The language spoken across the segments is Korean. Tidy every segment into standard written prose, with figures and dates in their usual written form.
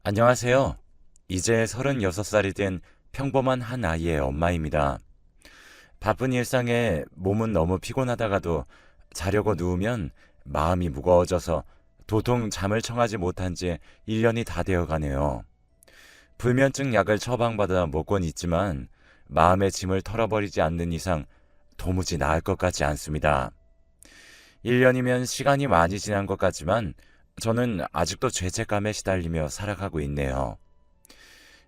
안녕하세요. 이제 36살이 된 평범한 한 아이의 엄마입니다. 바쁜 일상에 몸은 너무 피곤하다가도 자려고 누우면 마음이 무거워져서 도통 잠을 청하지 못한 지 1년이 다 되어 가네요. 불면증 약을 처방받아 먹곤 있지만 마음의 짐을 털어버리지 않는 이상 도무지 나을 것 같지 않습니다. 1년이면 시간이 많이 지난 것 같지만 저는 아직도 죄책감에 시달리며 살아가고 있네요.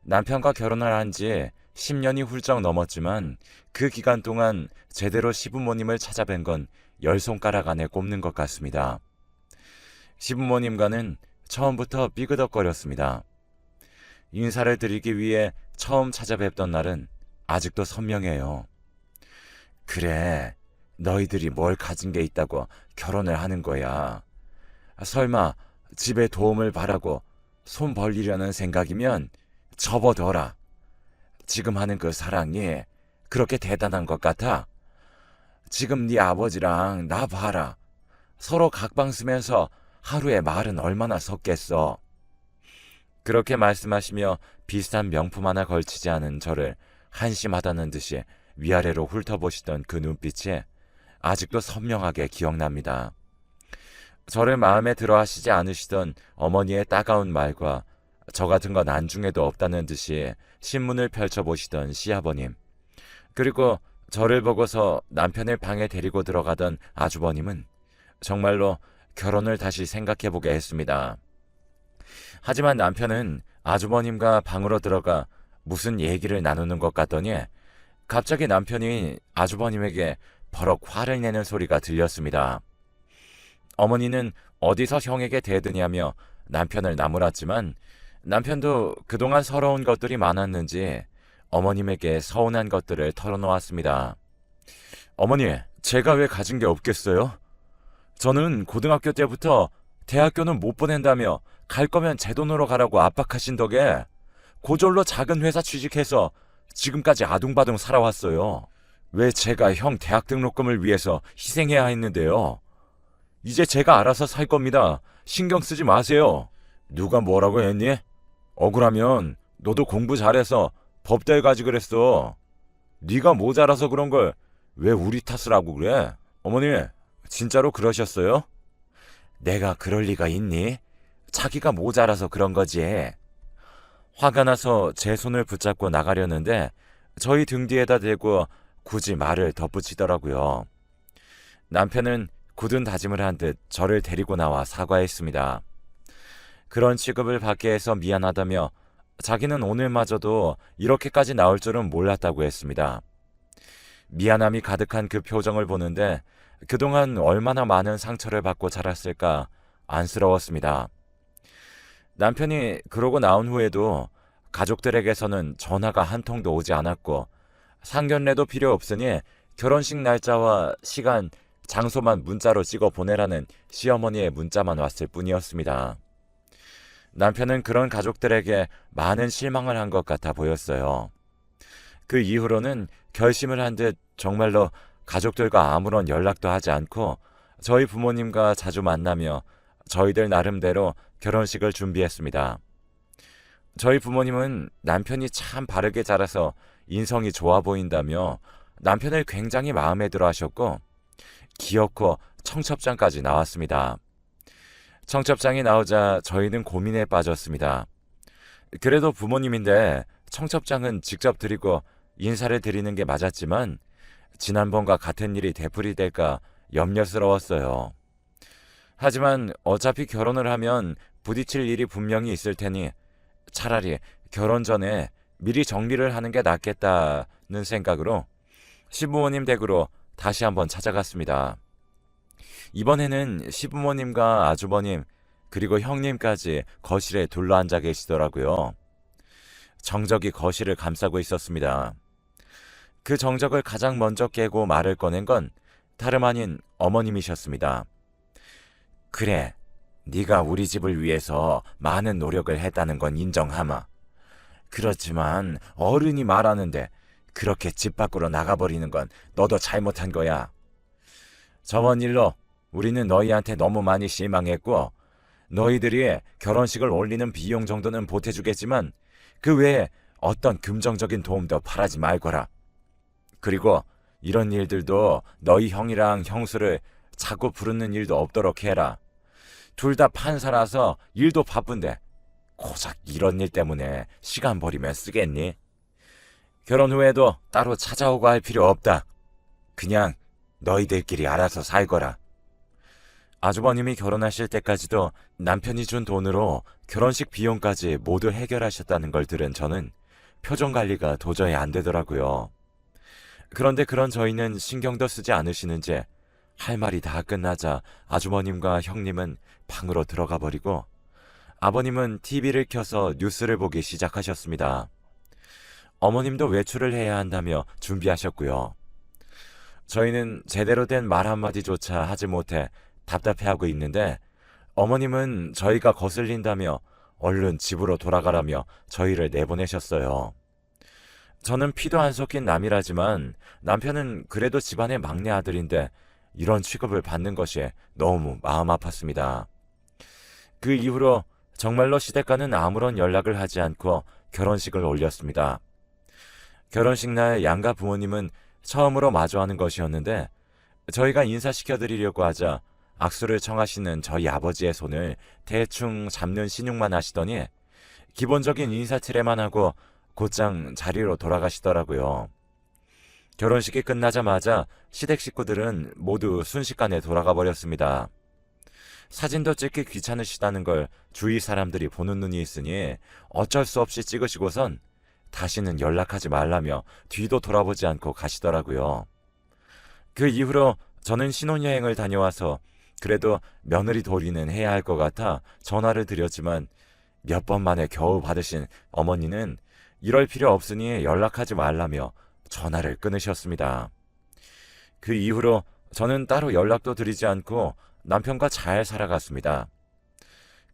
남편과 결혼을 한 지 10년이 훌쩍 넘었지만 그 기간 동안 제대로 시부모님을 찾아뵌 건 10손가락 안에 꼽는 것 같습니다. 시부모님과는 처음부터 삐그덕거렸습니다. 인사를 드리기 위해 처음 찾아뵙던 날은 아직도 선명해요. 그래, 너희들이 뭘 가진 게 있다고 결혼을 하는 거야. 설마 집에 도움을 바라고 손 벌리려는 생각이면 접어둬라. 지금 하는 그 사랑이 그렇게 대단한 것 같아? 지금 네 아버지랑 나 봐라. 서로 각방 쓰면서 하루에 말은 얼마나 섰겠어. 그렇게 말씀하시며 비싼 명품 하나 걸치지 않은 저를 한심하다는 듯이 위아래로 훑어보시던 그 눈빛이 아직도 선명하게 기억납니다. 저를 마음에 들어 하시지 않으시던 어머니의 따가운 말과 저 같은 건 안중에도 없다는 듯이 신문을 펼쳐보시던 시아버님, 그리고 저를 보고서 남편을 방에 데리고 들어가던 아주버님은 정말로 결혼을 다시 생각해보게 했습니다. 하지만 남편은 아주버님과 방으로 들어가 무슨 얘기를 나누는 것 같더니 갑자기 남편이 아주버님에게 버럭 화를 내는 소리가 들렸습니다. 어머니는 어디서 형에게 대드냐며 남편을 나무랐지만 남편도 그동안 서러운 것들이 많았는지 어머님에게 서운한 것들을 털어놓았습니다. 어머니, 제가 왜 가진 게 없겠어요? 저는 고등학교 때부터 대학교는 못 보낸다며 갈 거면 제 돈으로 가라고 압박하신 덕에 고졸로 작은 회사 취직해서 지금까지 아둥바둥 살아왔어요. 왜 제가 형 대학 등록금을 위해서 희생해야 했는데요? 이제 제가 알아서 살 겁니다. 신경 쓰지 마세요. 누가 뭐라고 했니? 억울하면 너도 공부 잘해서 법대 가지 그랬어. 네가 모자라서 그런 걸 왜 우리 탓을 하고 그래? 어머니, 진짜로 그러셨어요? 내가 그럴 리가 있니? 자기가 모자라서 그런 거지. 화가 나서 제 손을 붙잡고 나가려는데 저희 등 뒤에다 대고 굳이 말을 덧붙이더라고요. 남편은 굳은 다짐을 한 듯 저를 데리고 나와 사과했습니다. 그런 취급을 받게 해서 미안하다며 자기는 오늘마저도 이렇게까지 나올 줄은 몰랐다고 했습니다. 미안함이 가득한 그 표정을 보는데 그동안 얼마나 많은 상처를 받고 자랐을까 안쓰러웠습니다. 남편이 그러고 나온 후에도 가족들에게서는 전화가 한 통도 오지 않았고 상견례도 필요 없으니 결혼식 날짜와 시간, 장소만 문자로 찍어 보내라는 시어머니의 문자만 왔을 뿐이었습니다. 남편은 그런 가족들에게 많은 실망을 한 것 같아 보였어요. 그 이후로는 결심을 한 듯 정말로 가족들과 아무런 연락도 하지 않고 저희 부모님과 자주 만나며 저희들 나름대로 결혼식을 준비했습니다. 저희 부모님은 남편이 참 바르게 자라서 인성이 좋아 보인다며 남편을 굉장히 마음에 들어 하셨고 기어코 청첩장까지 나왔습니다. 청첩장이 나오자 저희는 고민에 빠졌습니다. 그래도 부모님인데 청첩장은 직접 드리고 인사를 드리는 게 맞았지만 지난번과 같은 일이 되풀이될까 염려스러웠어요. 하지만 어차피 결혼을 하면 부딪힐 일이 분명히 있을 테니 차라리 결혼 전에 미리 정리를 하는 게 낫겠다는 생각으로 시부모님 댁으로 다시 한번 찾아갔습니다. 이번에는 시부모님과 아주버님 그리고 형님까지 거실에 둘러앉아 계시더라고요. 정적이 거실을 감싸고 있었습니다. 그 정적을 가장 먼저 깨고 말을 꺼낸 건 다름 아닌 어머님이셨습니다. 그래, 네가 우리 집을 위해서 많은 노력을 했다는 건 인정하마. 그렇지만 어른이 말하는데 그렇게 집 밖으로 나가버리는 건 너도 잘못한 거야. 저번 일로 우리는 너희한테 너무 많이 실망했고 너희들이 결혼식을 올리는 비용 정도는 보태주겠지만 그 외에 어떤 금전적인 도움도 바라지 말거라. 그리고 이런 일들도 너희 형이랑 형수를 자꾸 부르는 일도 없도록 해라. 둘 다 판사라서 일도 바쁜데 고작 이런 일 때문에 시간 버리면 쓰겠니? 결혼 후에도 따로 찾아오고 할 필요 없다. 그냥 너희들끼리 알아서 살거라. 아주버님이 결혼하실 때까지도 남편이 준 돈으로 결혼식 비용까지 모두 해결하셨다는 걸 들은 저는 표정 관리가 도저히 안 되더라고요. 그런데 그런 저희는 신경도 쓰지 않으시는지 할 말이 다 끝나자 아주머님과 형님은 방으로 들어가 버리고 아버님은 TV를 켜서 뉴스를 보기 시작하셨습니다. 어머님도 외출을 해야 한다며 준비하셨고요. 저희는 제대로 된 말 한마디조차 하지 못해 답답해하고 있는데 어머님은 저희가 거슬린다며 얼른 집으로 돌아가라며 저희를 내보내셨어요. 저는 피도 안 섞인 남이라지만 남편은 그래도 집안의 막내 아들인데 이런 취급을 받는 것이 너무 마음 아팠습니다. 그 이후로 정말로 시댁과는 아무런 연락을 하지 않고 결혼식을 올렸습니다. 결혼식 날 양가 부모님은 처음으로 마주하는 것이었는데 저희가 인사시켜드리려고 하자 악수를 청하시는 저희 아버지의 손을 대충 잡는 신용만 하시더니 기본적인 인사치레만 하고 곧장 자리로 돌아가시더라고요. 결혼식이 끝나자마자 시댁 식구들은 모두 순식간에 돌아가 버렸습니다. 사진도 찍기 귀찮으시다는 걸 주위 사람들이 보는 눈이 있으니 어쩔 수 없이 찍으시고선 다시는 연락하지 말라며 뒤도 돌아보지 않고 가시더라고요. 그 이후로 저는 신혼여행을 다녀와서 그래도 며느리 도리는 해야 할 것 같아 전화를 드렸지만 몇 번 만에 겨우 받으신 어머니는 이럴 필요 없으니 연락하지 말라며 전화를 끊으셨습니다. 그 이후로 저는 따로 연락도 드리지 않고 남편과 잘 살아갔습니다.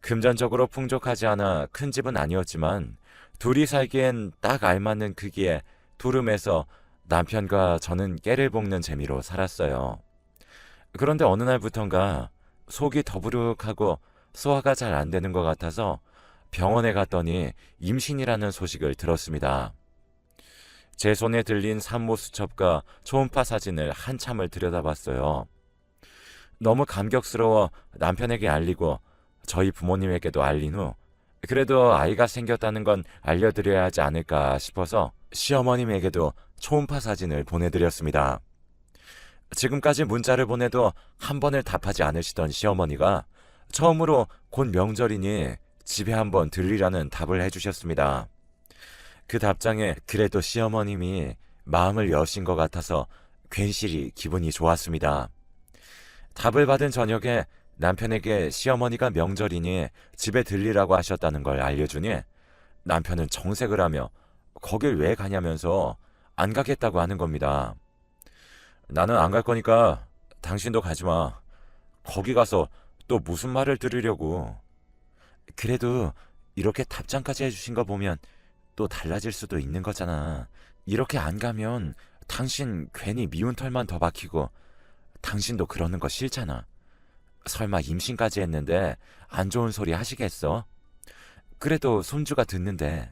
금전적으로 풍족하지 않아 큰 집은 아니었지만 둘이 살기엔 딱 알맞는 크기에 두름에서 남편과 저는 깨를 볶는 재미로 살았어요. 그런데 어느 날부턴가 속이 더부룩하고 소화가 잘 안 되는 것 같아서 병원에 갔더니 임신이라는 소식을 들었습니다. 제 손에 들린 산모 수첩과 초음파 사진을 한참을 들여다봤어요. 너무 감격스러워 남편에게 알리고 저희 부모님에게도 알린 후 그래도 아이가 생겼다는 건 알려드려야 하지 않을까 싶어서 시어머님에게도 초음파 사진을 보내드렸습니다. 지금까지 문자를 보내도 한 번을 답하지 않으시던 시어머니가 처음으로 곧 명절이니 집에 한번 들리라는 답을 해주셨습니다. 그 답장에 그래도 시어머님이 마음을 여신 것 같아서 괜시리 기분이 좋았습니다. 답을 받은 저녁에 남편에게 시어머니가 명절이니 집에 들리라고 하셨다는 걸 알려주니 남편은 정색을 하며 거길 왜 가냐면서 안 가겠다고 하는 겁니다. 나는 안 갈 거니까 당신도 가지 마. 거기 가서 또 무슨 말을 들으려고. 그래도 이렇게 답장까지 해주신 거 보면 또 달라질 수도 있는 거잖아. 이렇게 안 가면 당신 괜히 미운 털만 더 박히고 당신도 그러는 거 싫잖아. 설마 임신까지 했는데 안 좋은 소리 하시겠어? 그래도 손주가 듣는데.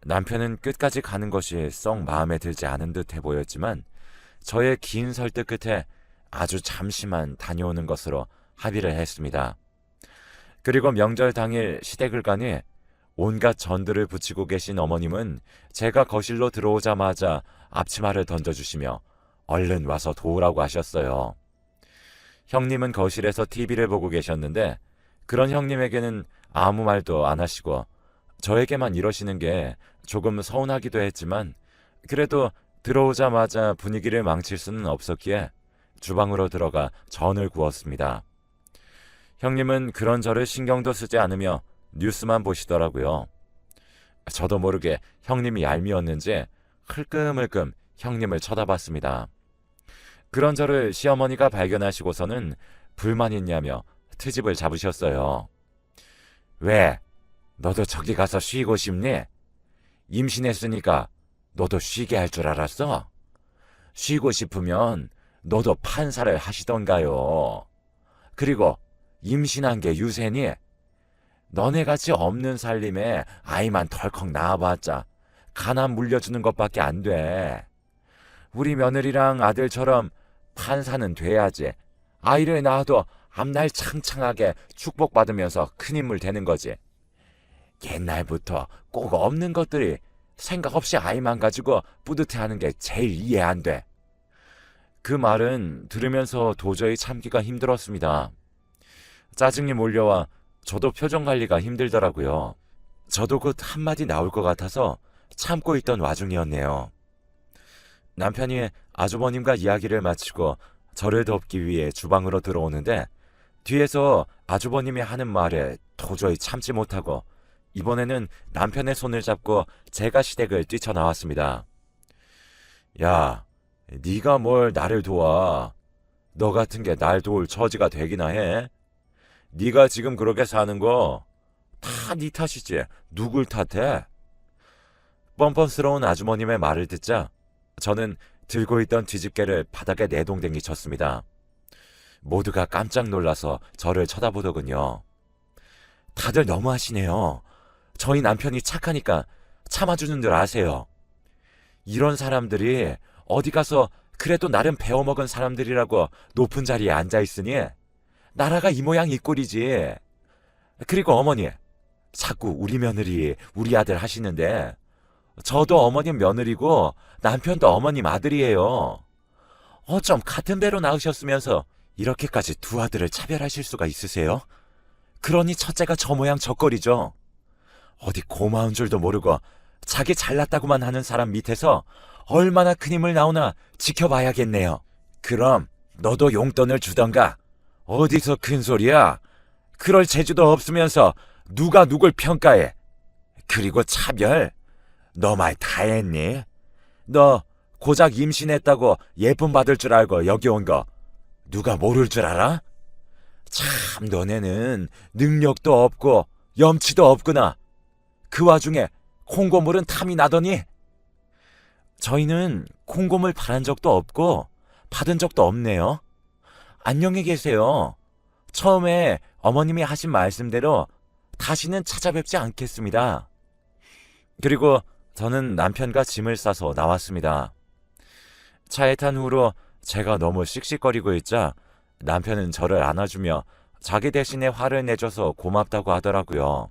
남편은 끝까지 가는 것이 썩 마음에 들지 않은 듯해 보였지만 저의 긴 설득 끝에 아주 잠시만 다녀오는 것으로 합의를 했습니다. 그리고 명절 당일 시댁을 가니 온갖 전들을 붙이고 계신 어머님은 제가 거실로 들어오자마자 앞치마를 던져주시며 얼른 와서 도우라고 하셨어요. 형님은 거실에서 TV를 보고 계셨는데 그런 형님에게는 아무 말도 안 하시고 저에게만 이러시는 게 조금 서운하기도 했지만 그래도 들어오자마자 분위기를 망칠 수는 없었기에 주방으로 들어가 전을 구웠습니다. 형님은 그런 저를 신경도 쓰지 않으며 뉴스만 보시더라고요. 저도 모르게 형님이 얄미웠는지 흘끔흘끔 형님을 쳐다봤습니다. 그런 저를 시어머니가 발견하시고서는 불만 있냐며 트집을 잡으셨어요. 왜? 너도 저기 가서 쉬고 싶니? 임신했으니까 너도 쉬게 할 줄 알았어? 쉬고 싶으면 너도 판사를 하시던가요. 그리고 임신한 게 유세니? 너네같이 없는 살림에 아이만 덜컥 낳아봤자 가난 물려주는 것밖에 안 돼. 우리 며느리랑 아들처럼 판사는 돼야지. 아이를 낳아도 앞날 창창하게 축복받으면서 큰 인물 되는 거지. 옛날부터 꼭 없는 것들이 생각 없이 아이만 가지고 뿌듯해하는 게 제일 이해 안 돼. 그 말은 들으면서 도저히 참기가 힘들었습니다. 짜증이 몰려와 저도 표정 관리가 힘들더라고요. 저도 곧 한마디 나올 것 같아서 참고 있던 와중이었네요. 남편이 아주버님과 이야기를 마치고 저를 돕기 위해 주방으로 들어오는데 뒤에서 아주버님이 하는 말에 도저히 참지 못하고 이번에는 남편의 손을 잡고 제가 시댁을 뛰쳐나왔습니다. 야, 네가 뭘 나를 도와. 너 같은 게 날 도울 처지가 되기나 해. 네가 지금 그렇게 사는 거 다 네 탓이지. 누굴 탓해? 뻔뻔스러운 아주머님의 말을 듣자 저는 들고 있던 뒤집개를 바닥에 내동댕이 쳤습니다. 모두가 깜짝 놀라서 저를 쳐다보더군요. 다들 너무하시네요. 저희 남편이 착하니까 참아주는 줄 아세요. 이런 사람들이 어디 가서 그래도 나름 배워먹은 사람들이라고 높은 자리에 앉아있으니 나라가 이 모양 이 꼴이지. 그리고 어머니, 자꾸 우리 며느리, 우리 아들 하시는데 저도 어머님 며느리고 남편도 어머님 아들이에요. 어쩜 같은 배로 낳으셨으면서 이렇게까지 두 아들을 차별하실 수가 있으세요? 그러니 첫째가 저 모양 저꼴이죠. 어디 고마운 줄도 모르고 자기 잘났다고만 하는 사람 밑에서 얼마나 큰 힘을 나오나 지켜봐야겠네요. 그럼 너도 용돈을 주던가. 어디서 큰 소리야? 그럴 재주도 없으면서 누가 누굴 평가해. 그리고 차별? 너 말 다 했니? 너 고작 임신했다고 예쁨 받을 줄 알고 여기 온 거 누가 모를 줄 알아? 참 너네는 능력도 없고 염치도 없구나. 그 와중에 콩고물은 탐이 나더니. 저희는 콩고물 바란 적도 없고 받은 적도 없네요. 안녕히 계세요. 처음에 어머님이 하신 말씀대로 다시는 찾아뵙지 않겠습니다. 그리고 저는 남편과 짐을 싸서 나왔습니다. 차에 탄 후로 제가 너무 씩씩거리고 있자 남편은 저를 안아주며 자기 대신에 화를 내줘서 고맙다고 하더라고요.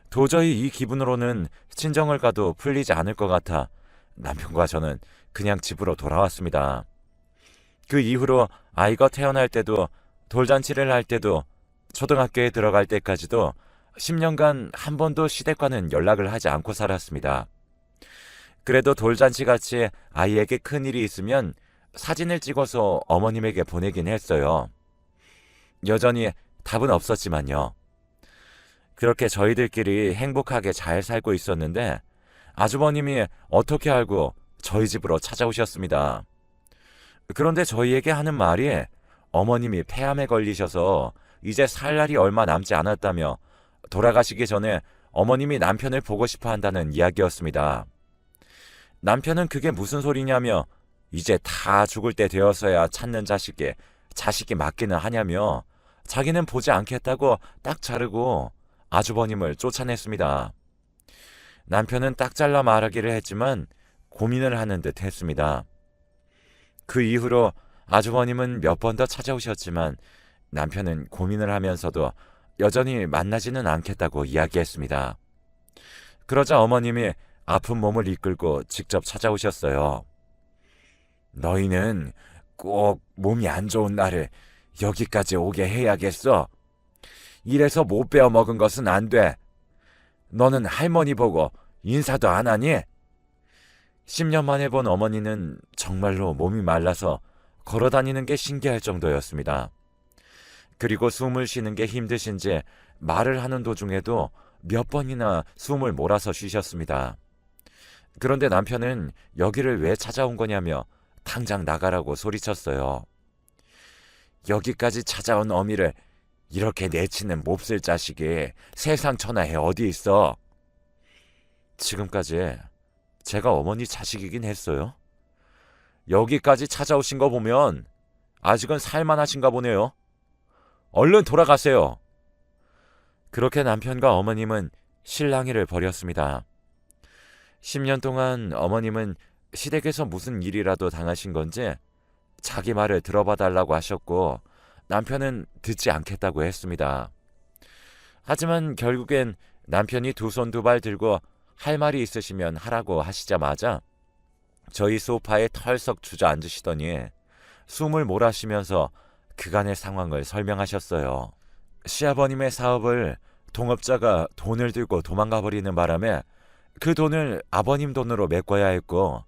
도저히 이 기분으로는 친정을 가도 풀리지 않을 것 같아 남편과 저는 그냥 집으로 돌아왔습니다. 그 이후로 아이가 태어날 때도 돌잔치를 할 때도 초등학교에 들어갈 때까지도 10년간 한 번도 시댁과는 연락을 하지 않고 살았습니다. 그래도 돌잔치같이 아이에게 큰일이 있으면 사진을 찍어서 어머님에게 보내긴 했어요. 여전히 답은 없었지만요. 그렇게 저희들끼리 행복하게 잘 살고 있었는데 아주버님이 어떻게 알고 저희 집으로 찾아오셨습니다. 그런데 저희에게 하는 말이 어머님이 폐암에 걸리셔서 이제 살 날이 얼마 남지 않았다며 돌아가시기 전에 어머님이 남편을 보고 싶어 한다는 이야기였습니다. 남편은 그게 무슨 소리냐며 이제 다 죽을 때 되어서야 찾는 자식이 맞기는 하냐며 자기는 보지 않겠다고 딱 자르고 아주버님을 쫓아냈습니다. 남편은 딱 잘라 말하기를 했지만 고민을 하는 듯 했습니다. 그 이후로 아주버님은 몇 번 더 찾아오셨지만 남편은 고민을 하면서도 여전히 만나지는 않겠다고 이야기했습니다. 그러자 어머님이 아픈 몸을 이끌고 직접 찾아오셨어요. 너희는 꼭 몸이 안 좋은 날에 여기까지 오게 해야겠어. 이래서 못 베어 먹은 것은 안 돼. 너는 할머니 보고 인사도 안 하니? 10년 만에 본 어머니는 정말로 몸이 말라서 걸어다니는 게 신기할 정도였습니다. 그리고 숨을 쉬는 게 힘드신지 말을 하는 도중에도 몇 번이나 숨을 몰아서 쉬셨습니다. 그런데 남편은 여기를 왜 찾아온 거냐며 당장 나가라고 소리쳤어요. 여기까지 찾아온 어미를 이렇게 내치는 몹쓸 자식이 세상 천하에 어디 있어? 지금까지 제가 어머니 자식이긴 했어요. 여기까지 찾아오신 거 보면 아직은 살만하신가 보네요. 얼른 돌아가세요. 그렇게 남편과 어머님은 실랑이를 벌였습니다. 10년 동안 어머님은 시댁에서 무슨 일이라도 당하신 건지 자기 말을 들어봐 달라고 하셨고 남편은 듣지 않겠다고 했습니다. 하지만 결국엔 남편이 두 손 두 발 들고 할 말이 있으시면 하라고 하시자마자 저희 소파에 털썩 주저앉으시더니 숨을 몰아쉬면서 그간의 상황을 설명하셨어요. 시아버님의 사업을 동업자가 돈을 들고 도망가 버리는 바람에 그 돈을 아버님 돈으로 메꿔야 했고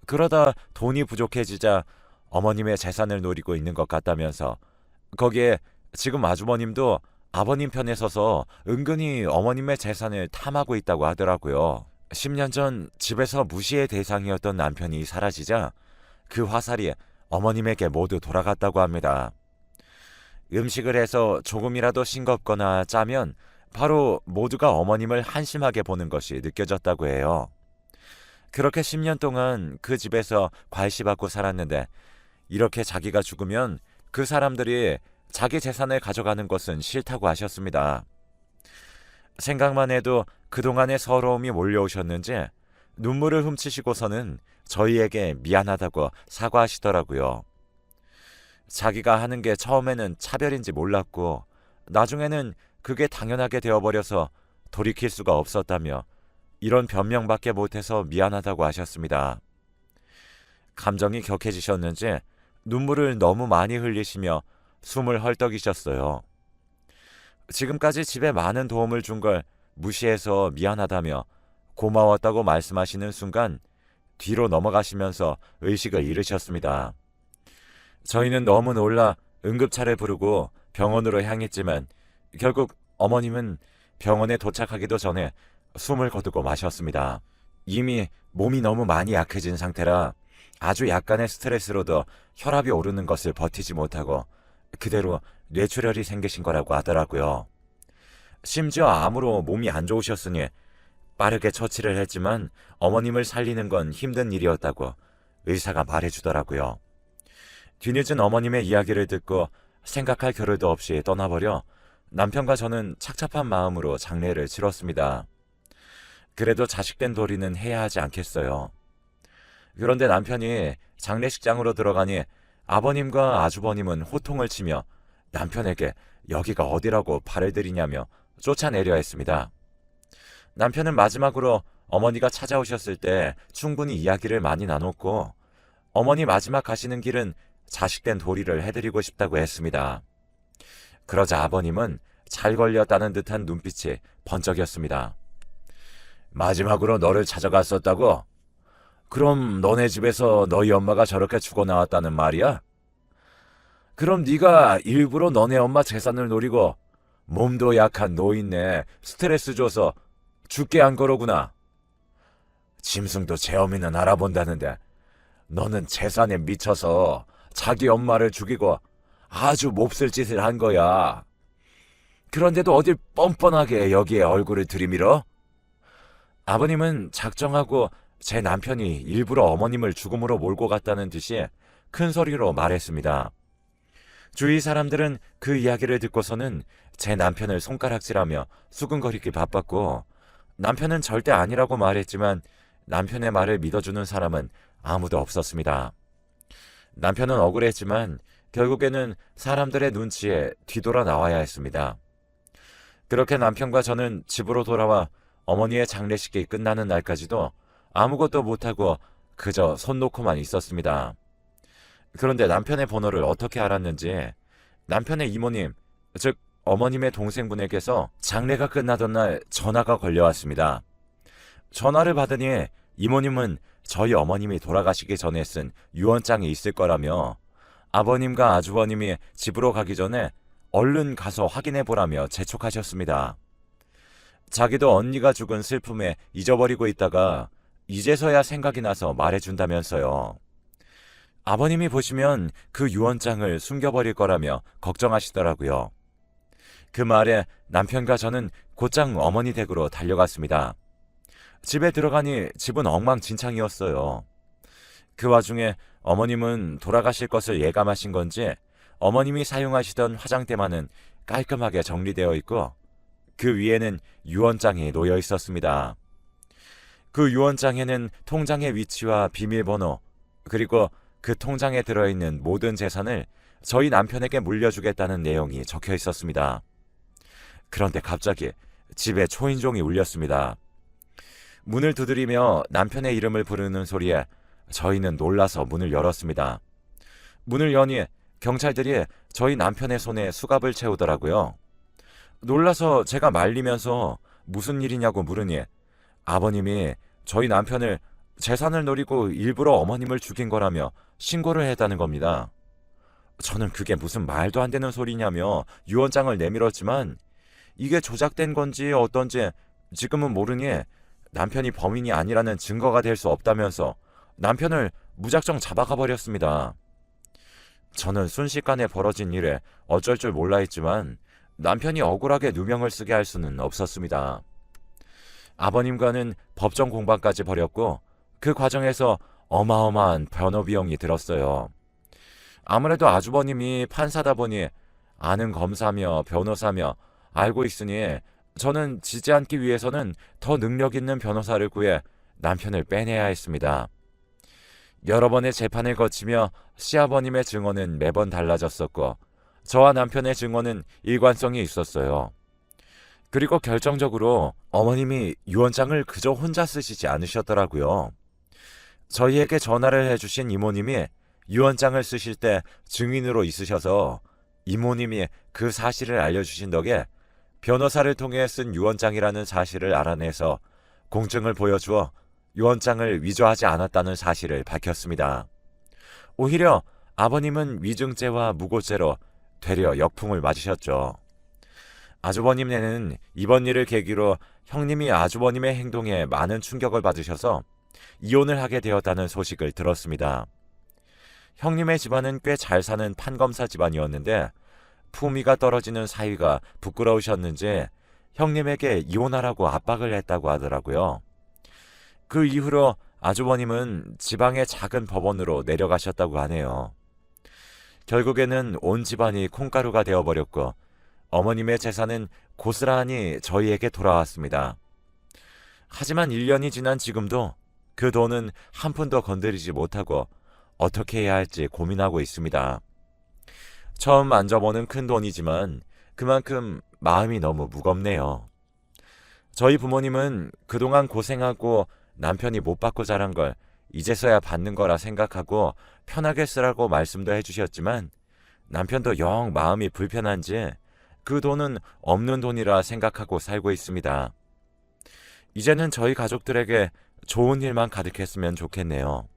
그러다 돈이 부족해지자 어머님의 재산을 노리고 있는 것 같다면서 거기에 지금 아주버님도 아버님 편에 서서 은근히 어머님의 재산을 탐하고 있다고 하더라고요. 10년 전 집에서 무시의 대상이었던 남편이 사라지자 그 화살이 어머님에게 모두 돌아갔다고 합니다. 음식을 해서 조금이라도 싱겁거나 짜면 바로 모두가 어머님을 한심하게 보는 것이 느껴졌다고 해요. 그렇게 10년 동안 그 집에서 괄시받고 살았는데 이렇게 자기가 죽으면 그 사람들이 자기 재산을 가져가는 것은 싫다고 하셨습니다. 생각만 해도 그동안의 서러움이 몰려오셨는지 눈물을 훔치시고서는 저희에게 미안하다고 사과하시더라고요. 자기가 하는 게 처음에는 차별인지 몰랐고 나중에는 그게 당연하게 되어버려서 돌이킬 수가 없었다며 이런 변명밖에 못해서 미안하다고 하셨습니다. 감정이 격해지셨는지 눈물을 너무 많이 흘리시며 숨을 헐떡이셨어요. 지금까지 집에 많은 도움을 준 걸 무시해서 미안하다며 고마웠다고 말씀하시는 순간 뒤로 넘어가시면서 의식을 잃으셨습니다. 저희는 너무 놀라 응급차를 부르고 병원으로 향했지만 결국 어머님은 병원에 도착하기도 전에 숨을 거두고 마셨습니다. 이미 몸이 너무 많이 약해진 상태라 아주 약간의 스트레스로도 혈압이 오르는 것을 버티지 못하고 그대로 뇌출혈이 생기신 거라고 하더라고요. 심지어 암으로 몸이 안 좋으셨으니 빠르게 처치를 했지만 어머님을 살리는 건 힘든 일이었다고 의사가 말해주더라고요. 뒤늦은 어머님의 이야기를 듣고 생각할 겨를도 없이 떠나버려 남편과 저는 착잡한 마음으로 장례를 치렀습니다. 그래도 자식된 도리는 해야 하지 않겠어요. 그런데 남편이 장례식장으로 들어가니 아버님과 아주버님은 호통을 치며 남편에게 여기가 어디라고 발을 들이냐며 쫓아내려 했습니다. 남편은 마지막으로 어머니가 찾아오셨을 때 충분히 이야기를 많이 나눴고 어머니 마지막 가시는 길은 자식된 도리를 해드리고 싶다고 했습니다. 그러자 아버님은 잘 걸렸다는 듯한 눈빛이 번쩍였습니다. 마지막으로 너를 찾아갔었다고? 그럼 너네 집에서 너희 엄마가 저렇게 죽어나왔다는 말이야? 그럼 네가 일부러 너네 엄마 재산을 노리고 몸도 약한 노인네 스트레스 줘서 죽게 한 거로구나. 짐승도 제 어미는 알아본다는데 너는 재산에 미쳐서 자기 엄마를 죽이고 아주 몹쓸 짓을 한 거야. 그런데도 어딜 뻔뻔하게 여기에 얼굴을 들이밀어? 아버님은 작정하고 제 남편이 일부러 어머님을 죽음으로 몰고 갔다는 듯이 큰 소리로 말했습니다. 주위 사람들은 그 이야기를 듣고서는 제 남편을 손가락질하며 수근거리기 바빴고 남편은 절대 아니라고 말했지만 남편의 말을 믿어주는 사람은 아무도 없었습니다. 남편은 억울했지만 결국에는 사람들의 눈치에 뒤돌아 나와야 했습니다. 그렇게 남편과 저는 집으로 돌아와 어머니의 장례식이 끝나는 날까지도 아무것도 못하고 그저 손 놓고만 있었습니다. 그런데 남편의 번호를 어떻게 알았는지 남편의 이모님, 즉 어머님의 동생분에게서 장례가 끝나던 날 전화가 걸려왔습니다. 전화를 받으니 이모님은 저희 어머님이 돌아가시기 전에 쓴 유언장이 있을 거라며 아버님과 아주버님이 집으로 가기 전에 얼른 가서 확인해 보라며 재촉하셨습니다. 자기도 언니가 죽은 슬픔에 잊어버리고 있다가 이제서야 생각이 나서 말해준다면서요. 아버님이 보시면 그 유언장을 숨겨버릴 거라며 걱정하시더라고요. 그 말에 남편과 저는 곧장 어머니 댁으로 달려갔습니다. 집에 들어가니 집은 엉망진창이었어요. 그 와중에 어머님은 돌아가실 것을 예감하신 건지 어머님이 사용하시던 화장대만은 깔끔하게 정리되어 있고 그 위에는 유언장이 놓여 있었습니다. 그 유언장에는 통장의 위치와 비밀번호, 그리고 그 통장에 들어있는 모든 재산을 저희 남편에게 물려주겠다는 내용이 적혀 있었습니다. 그런데 갑자기 집에 초인종이 울렸습니다. 문을 두드리며 남편의 이름을 부르는 소리에 저희는 놀라서 문을 열었습니다. 문을 여니 경찰들이 저희 남편의 손에 수갑을 채우더라고요. 놀라서 제가 말리면서 무슨 일이냐고 물으니 아버님이 저희 남편을 재산을 노리고 일부러 어머님을 죽인 거라며 신고를 했다는 겁니다. 저는 그게 무슨 말도 안 되는 소리냐며 유언장을 내밀었지만 이게 조작된 건지 어떤지 지금은 모르니 남편이 범인이 아니라는 증거가 될 수 없다면서 남편을 무작정 잡아가 버렸습니다. 저는 순식간에 벌어진 일에 어쩔 줄 몰라 했지만 남편이 억울하게 누명을 쓰게 할 수는 없었습니다. 아버님과는 법정 공방까지 벌였고 그 과정에서 어마어마한 변호 비용이 들었어요. 아무래도 아주버님이 판사다 보니 아는 검사며 변호사며 알고 있으니 저는 지지 않기 위해서는 더 능력 있는 변호사를 구해 남편을 빼내야 했습니다. 여러 번의 재판을 거치며 시아버님의 증언은 매번 달라졌었고 저와 남편의 증언은 일관성이 있었어요. 그리고 결정적으로 어머님이 유언장을 그저 혼자 쓰시지 않으셨더라고요. 저희에게 전화를 해주신 이모님이 유언장을 쓰실 때 증인으로 있으셔서 이모님이 그 사실을 알려주신 덕에 변호사를 통해 쓴 유언장이라는 사실을 알아내서 공증을 보여주어 유언장을 위조하지 않았다는 사실을 밝혔습니다. 오히려 아버님은 위증죄와 무고죄로 되려 역풍을 맞으셨죠. 아주버님네는 이번 일을 계기로 형님이 아주버님의 행동에 많은 충격을 받으셔서 이혼을 하게 되었다는 소식을 들었습니다. 형님의 집안은 꽤 잘 사는 판검사 집안이었는데 품위가 떨어지는 사위가 부끄러우셨는지 형님에게 이혼하라고 압박을 했다고 하더라고요. 그 이후로 아주버님은 지방의 작은 법원으로 내려가셨다고 하네요. 결국에는 온 집안이 콩가루가 되어버렸고 어머님의 재산은 고스란히 저희에게 돌아왔습니다. 하지만 1년이 지난 지금도 그 돈은 한 푼도 건드리지 못하고 어떻게 해야 할지 고민하고 있습니다. 처음 만져보는 큰 돈이지만 그만큼 마음이 너무 무겁네요. 저희 부모님은 그동안 고생하고 남편이 못 받고 자란 걸 이제서야 받는 거라 생각하고 편하게 쓰라고 말씀도 해주셨지만 남편도 영 마음이 불편한지 그 돈은 없는 돈이라 생각하고 살고 있습니다. 이제는 저희 가족들에게 좋은 일만 가득했으면 좋겠네요.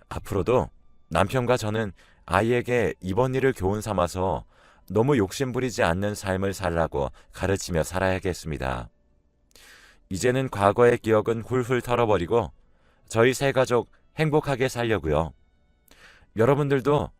앞으로도 남편과 저는 아이에게 이번 일을 교훈 삼아서 너무 욕심부리지 않는 삶을 살라고 가르치며 살아야겠습니다. 이제는 과거의 기억은 훌훌 털어버리고 저희 세 가족 행복하게 살려고요. 여러분들도